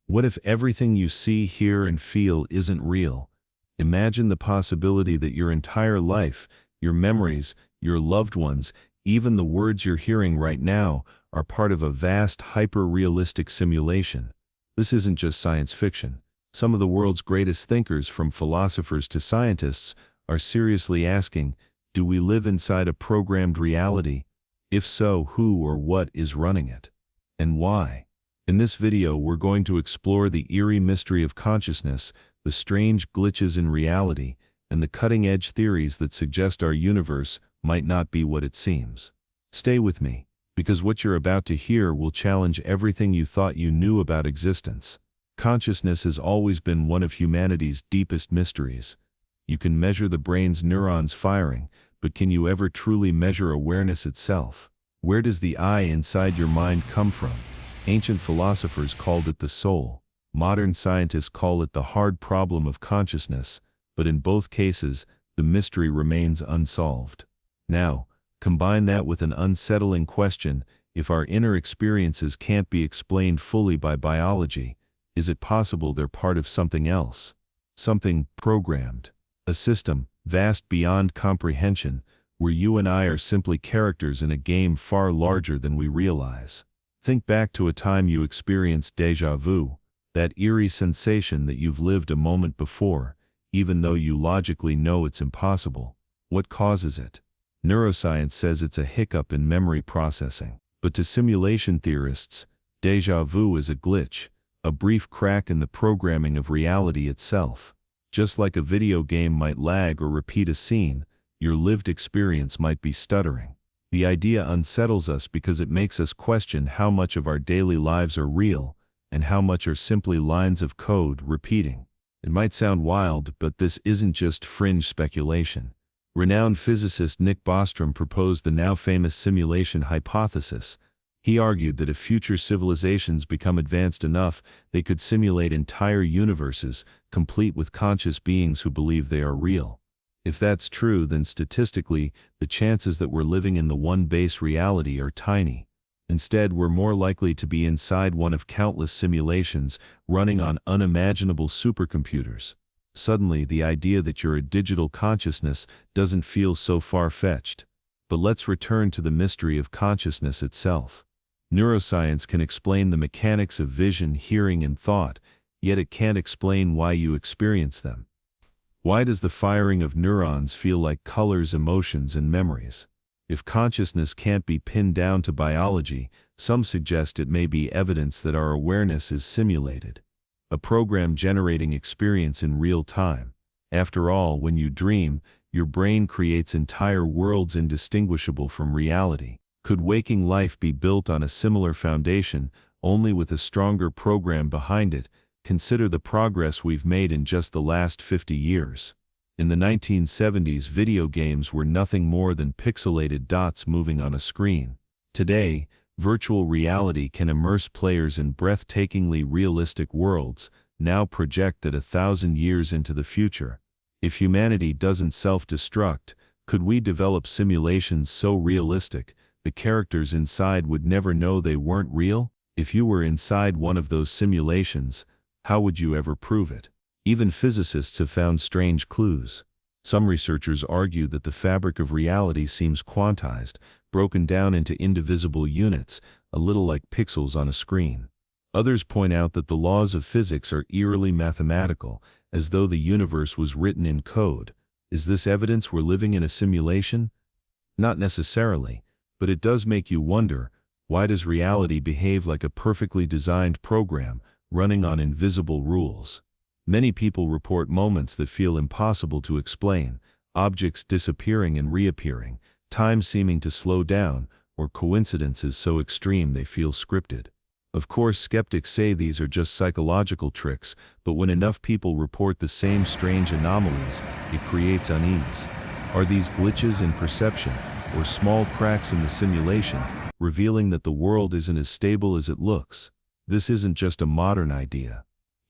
What if everything you see, hear, and feel isn't real? Imagine the possibility that your entire life, your memories, your loved ones, even the words you're hearing right now, are part of a vast, hyper-realistic simulation. This isn't just science fiction. Some of the world's greatest thinkers, from philosophers to scientists, are seriously asking, do we live inside a programmed reality? If so, who or what is running it? And why? In this video, we're going to explore the eerie mystery of consciousness, the strange glitches in reality, and the cutting-edge theories that suggest our universe might not be what it seems. Stay with me, because what you're about to hear will challenge everything you thought you knew about existence. Consciousness has always been one of humanity's deepest mysteries. You can measure the brain's neurons firing, but can you ever truly measure awareness itself? Where does the I inside your mind come from? Ancient philosophers called it the soul. Modern scientists call it the hard problem of consciousness, but in both cases, the mystery remains unsolved. Now, combine that with an unsettling question: if our inner experiences can't be explained fully by biology, is it possible they're part of something else? Something programmed. A system, vast beyond comprehension, where you and I are simply characters in a game far larger than we realize. Think back to a time you experienced déjà vu, that eerie sensation that you've lived a moment before, even though you logically know it's impossible. What causes it? Neuroscience says it's a hiccup in memory processing. But to simulation theorists, déjà vu is a glitch, a brief crack in the programming of reality itself. Just like a video game might lag or repeat a scene, your lived experience might be stuttering. The idea unsettles us because it makes us question how much of our daily lives are real, and how much are simply lines of code repeating. It might sound wild, but this isn't just fringe speculation. Renowned physicist Nick Bostrom proposed the now famous simulation hypothesis. He argued that if future civilizations become advanced enough, they could simulate entire universes, complete with conscious beings who believe they are real. If that's true, then statistically, the chances that we're living in the one base reality are tiny. Instead, we're more likely to be inside one of countless simulations running on unimaginable supercomputers. Suddenly, the idea that you're a digital consciousness doesn't feel so far-fetched. But let's return to the mystery of consciousness itself. Neuroscience can explain the mechanics of vision, hearing, and thought, yet it can't explain why you experience them. Why does the firing of neurons feel like colors, emotions, and memories? If consciousness can't be pinned down to biology, some suggest it may be evidence that our awareness is simulated. A program generating experience in real time. After all, when you dream, your brain creates entire worlds indistinguishable from reality. Could waking life be built on a similar foundation, only with a stronger program behind it? Consider the progress we've made in just the last 50 years. In the 1970s, video games were nothing more than pixelated dots moving on a screen. Today, virtual reality can immerse players in breathtakingly realistic worlds, now projected 1,000 years into the future. If humanity doesn't self-destruct, could we develop simulations so realistic the characters inside would never know they weren't real? If you were inside one of those simulations, how would you ever prove it? Even physicists have found strange clues. Some researchers argue that the fabric of reality seems quantized, broken down into indivisible units, a little like pixels on a screen. Others point out that the laws of physics are eerily mathematical, as though the universe was written in code. Is this evidence we're living in a simulation? Not necessarily, but it does make you wonder, why does reality behave like a perfectly designed program, running on invisible rules? Many people report moments that feel impossible to explain, objects disappearing and reappearing, time seeming to slow down, or coincidences so extreme they feel scripted. Of course, skeptics say these are just psychological tricks, but when enough people report the same strange anomalies, it creates unease. Are these glitches in perception, or small cracks in the simulation, revealing that the world isn't as stable as it looks? This isn't just a modern idea.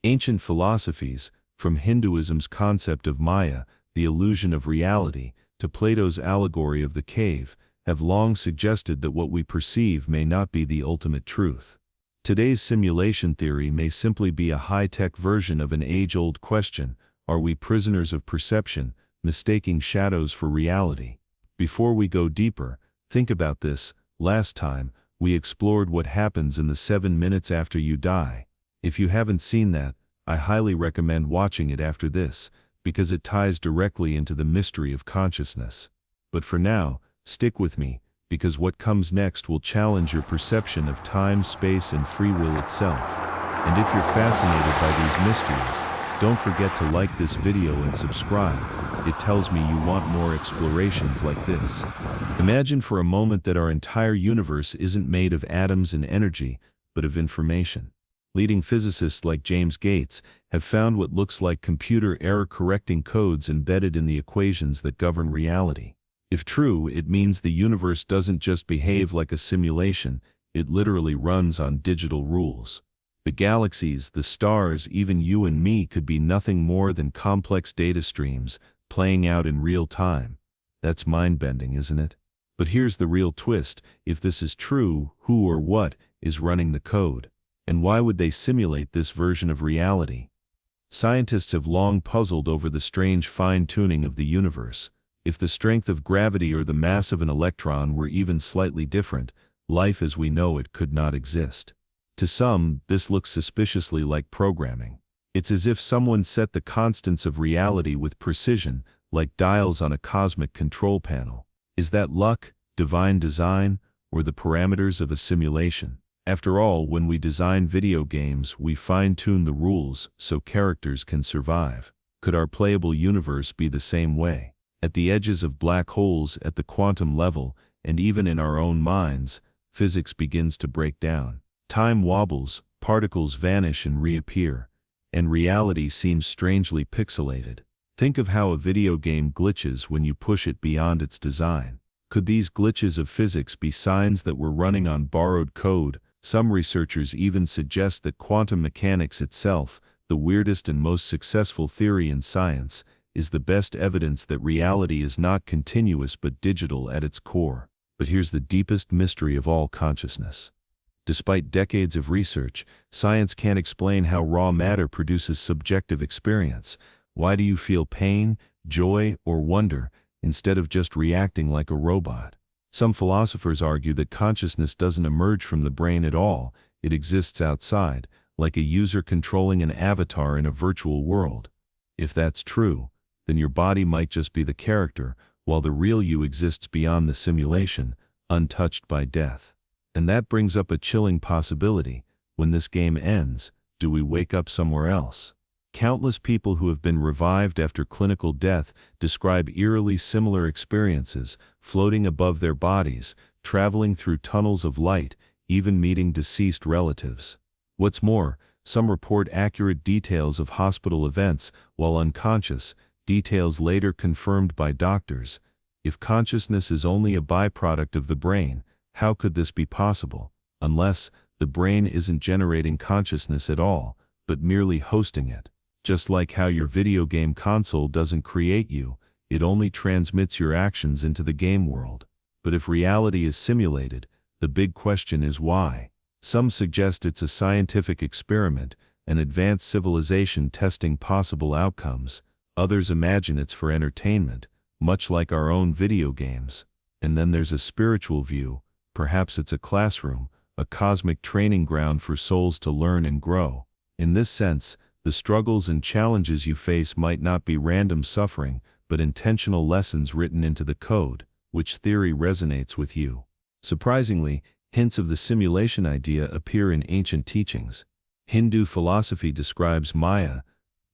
Ancient philosophies, from Hinduism's concept of Maya, the illusion of reality, to Plato's allegory of the cave, have long suggested that what we perceive may not be the ultimate truth. Today's simulation theory may simply be a high-tech version of an age-old question: are we prisoners of perception, mistaking shadows for reality? Before we go deeper, think about this. Last time, we explored what happens in the 7 minutes after you die. If you haven't seen that, I highly recommend watching it after this, because it ties directly into the mystery of consciousness. But for now, stick with me, because what comes next will challenge your perception of time, space, and free will itself. And if you're fascinated by these mysteries, don't forget to like this video and subscribe. It tells me you want more explorations like this. Imagine for a moment that our entire universe isn't made of atoms and energy, but of information. Leading physicists like James Gates have found what looks like computer error-correcting codes embedded in the equations that govern reality. If true, it means the universe doesn't just behave like a simulation, it literally runs on digital rules. The galaxies, the stars, even you and me could be nothing more than complex data streams, playing out in real time. That's mind-bending, isn't it? But here's the real twist: if this is true, who or what is running the code? And why would they simulate this version of reality? Scientists have long puzzled over the strange fine-tuning of the universe. If the strength of gravity or the mass of an electron were even slightly different, life as we know it could not exist. To some, this looks suspiciously like programming. It's as if someone set the constants of reality with precision, like dials on a cosmic control panel. Is that luck, divine design, or the parameters of a simulation? After all, when we design video games, we fine-tune the rules so characters can survive. Could our playable universe be the same way? At the edges of black holes, at the quantum level, and even in our own minds, physics begins to break down. Time wobbles, particles vanish and reappear, and reality seems strangely pixelated. Think of how a video game glitches when you push it beyond its design. Could these glitches of physics be signs that we're running on borrowed code? Some researchers even suggest that quantum mechanics itself, the weirdest and most successful theory in science, is the best evidence that reality is not continuous but digital at its core. But here's the deepest mystery of all: consciousness. Despite decades of research, science can't explain how raw matter produces subjective experience. Why do you feel pain, joy, or wonder, instead of just reacting like a robot? Some philosophers argue that consciousness doesn't emerge from the brain at all, it exists outside, like a user controlling an avatar in a virtual world. If that's true, then your body might just be the character, while the real you exists beyond the simulation, untouched by death. And that brings up a chilling possibility: when this game ends, do we wake up somewhere else? Countless people who have been revived after clinical death describe eerily similar experiences, floating above their bodies, traveling through tunnels of light, even meeting deceased relatives. What's more, some report accurate details of hospital events while unconscious, details later confirmed by doctors. If consciousness is only a byproduct of the brain, how could this be possible? Unless the brain isn't generating consciousness at all, but merely hosting it. Just like how your video game console doesn't create you, it only transmits your actions into the game world. But if reality is simulated, the big question is why? Some suggest it's a scientific experiment, an advanced civilization testing possible outcomes. Others imagine it's for entertainment, much like our own video games. And then there's a spiritual view. Perhaps it's a classroom, a cosmic training ground for souls to learn and grow. In this sense, the struggles and challenges you face might not be random suffering, but intentional lessons written into the code. Which theory resonates with you? Surprisingly, hints of the simulation idea appear in ancient teachings. Hindu philosophy describes Maya,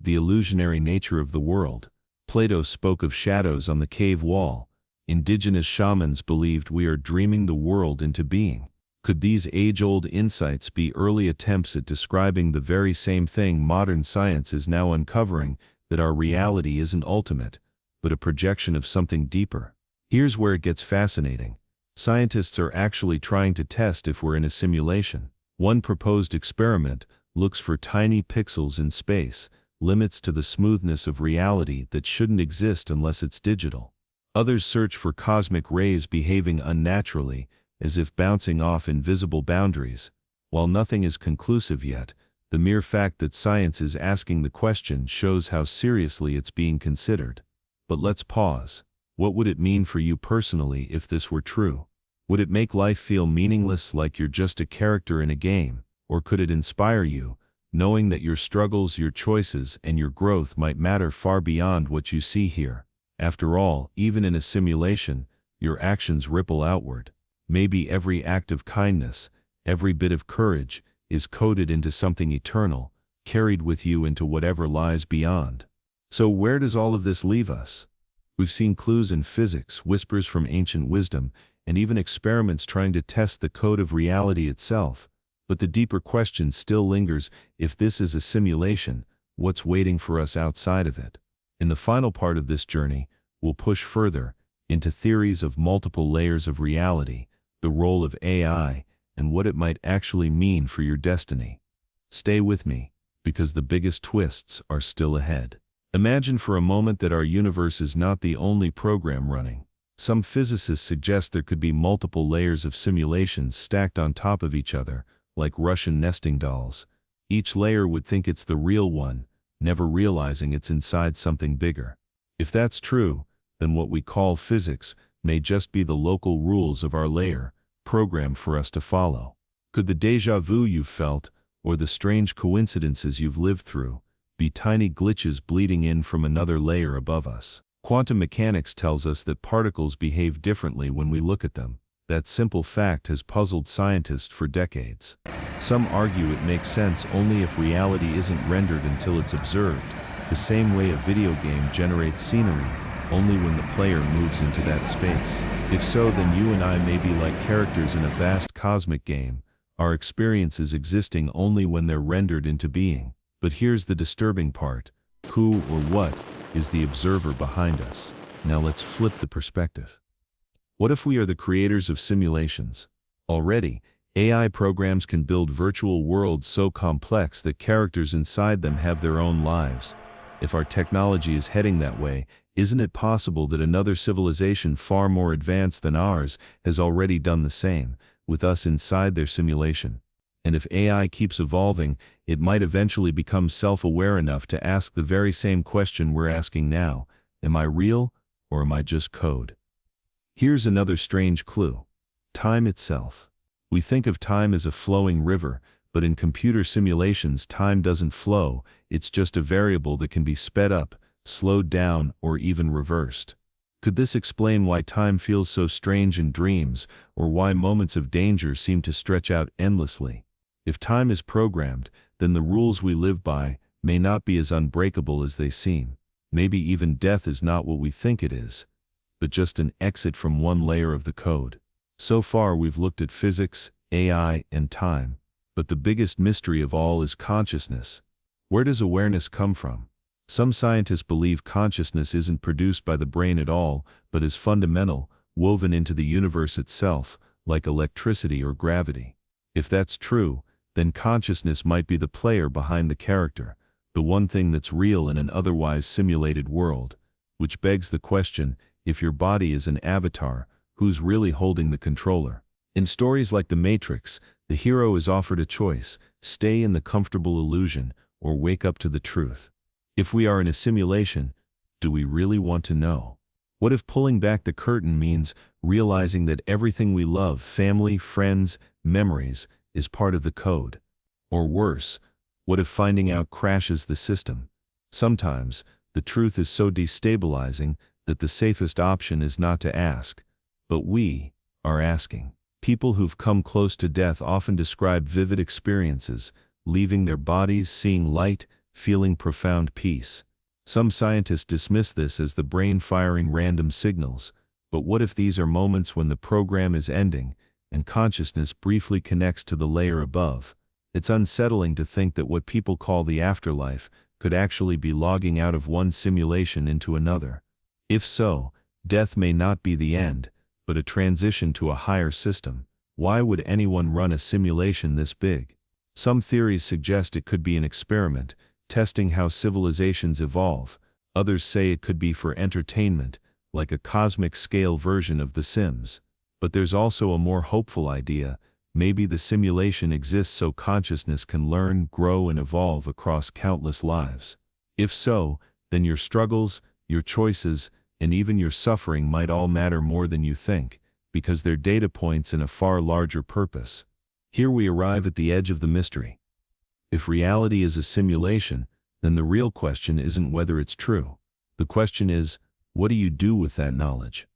the illusionary nature of the world. Plato spoke of shadows on the cave wall. Indigenous shamans believed we are dreaming the world into being. Could these age-old insights be early attempts at describing the very same thing modern science is now uncovering, that our reality isn't ultimate, but a projection of something deeper? Here's where it gets fascinating. Scientists are actually trying to test if we're in a simulation. One proposed experiment looks for tiny pixels in space, limits to the smoothness of reality that shouldn't exist unless it's digital. Others search for cosmic rays behaving unnaturally, as if bouncing off invisible boundaries. While nothing is conclusive yet, the mere fact that science is asking the question shows how seriously it's being considered. But let's pause. What would it mean for you personally if this were true? Would it make life feel meaningless, like you're just a character in a game? Or could it inspire you, knowing that your struggles, your choices, and your growth might matter far beyond what you see here? After all, even in a simulation, your actions ripple outward. Maybe every act of kindness, every bit of courage, is coded into something eternal, carried with you into whatever lies beyond. So where does all of this leave us? We've seen clues in physics, whispers from ancient wisdom, and even experiments trying to test the code of reality itself. But the deeper question still lingers: if this is a simulation, what's waiting for us outside of it? In the final part of this journey, we'll push further into theories of multiple layers of reality, the role of AI, and what it might actually mean for your destiny. Stay with me, because the biggest twists are still ahead. Imagine for a moment that our universe is not the only program running. Some physicists suggest there could be multiple layers of simulations stacked on top of each other, like Russian nesting dolls. Each layer would think it's the real one, never realizing it's inside something bigger. If that's true, then what we call physics may just be the local rules of our layer, programmed for us to follow. Could the déjà vu you've felt, or the strange coincidences you've lived through, be tiny glitches bleeding in from another layer above us? Quantum mechanics tells us that particles behave differently when we look at them. That simple fact has puzzled scientists for decades. Some argue it makes sense only if reality isn't rendered until it's observed, the same way a video game generates scenery, only when the player moves into that space. If so, then you and I may be like characters in a vast cosmic game, our experiences existing only when they're rendered into being. But here's the disturbing part: who or what is the observer behind us? Now let's flip the perspective. What if we are the creators of simulations? Already, AI programs can build virtual worlds so complex that characters inside them have their own lives. If our technology is heading that way, isn't it possible that another civilization far more advanced than ours has already done the same, with us inside their simulation? And if AI keeps evolving, it might eventually become self-aware enough to ask the very same question we're asking now: am I real, or am I just code? Here's another strange clue: time itself. We think of time as a flowing river, but in computer simulations time doesn't flow, it's just a variable that can be sped up, slowed down, or even reversed. Could this explain why time feels so strange in dreams, or why moments of danger seem to stretch out endlessly? If time is programmed, then the rules we live by may not be as unbreakable as they seem. Maybe even death is not what we think it is, but just an exit from one layer of the code. So far we've looked at physics, AI, and time. But the biggest mystery of all is consciousness. Where does awareness come from? Some scientists believe consciousness isn't produced by the brain at all, but is fundamental, woven into the universe itself, like electricity or gravity. If that's true, then consciousness might be the player behind the character, the one thing that's real in an otherwise simulated world. Which begs the question: if your body is an avatar, who's really holding the controller? In stories like The Matrix, the hero is offered a choice: stay in the comfortable illusion, or wake up to the truth. If we are in a simulation, do we really want to know? What if pulling back the curtain means realizing that everything we love, family, friends, memories, is part of the code? Or worse, what if finding out crashes the system? Sometimes, the truth is so destabilizing that the safest option is not to ask. But we are asking. People who've come close to death often describe vivid experiences, leaving their bodies, seeing light, feeling profound peace. Some scientists dismiss this as the brain firing random signals, but what if these are moments when the program is ending, and consciousness briefly connects to the layer above? It's unsettling to think that what people call the afterlife could actually be logging out of one simulation into another. If so, death may not be the end, but a transition to a higher system. Why would anyone run a simulation this big? Some theories suggest it could be an experiment, testing how civilizations evolve. Others say it could be for entertainment, like a cosmic-scale version of The Sims. But there's also a more hopeful idea: Maybe the simulation exists so consciousness can learn, grow, and evolve across countless lives. If so, then your struggles, your choices, and even your suffering might all matter more than you think, because they're data points in a far larger purpose. Here we arrive at the edge of the mystery. If reality is a simulation, then the real question isn't whether it's true. The question is, what do you do with that knowledge?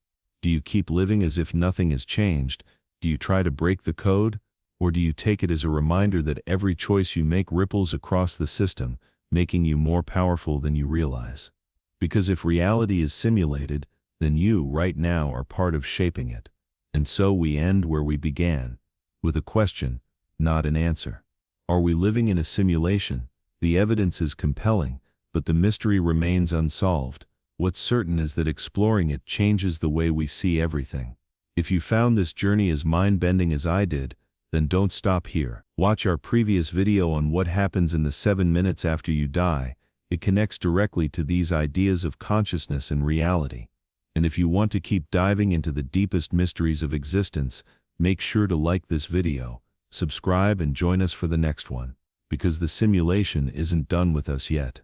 Do you keep living as if nothing has changed? Do you try to break the code? Or do you take it as a reminder that every choice you make ripples across the system, making you more powerful than you realize? Because if reality is simulated, then you, right now, are part of shaping it. And so we end where we began, with a question, not an answer. Are we living in a simulation? The evidence is compelling, but the mystery remains unsolved. What's certain is that exploring it changes the way we see everything. If you found this journey as mind-bending as I did, then don't stop here. Watch our previous video on what happens in the 7 minutes after you die. It connects directly to these ideas of consciousness and reality. And if you want to keep diving into the deepest mysteries of existence, make sure to like this video, subscribe, and join us for the next one, because the simulation isn't done with us yet.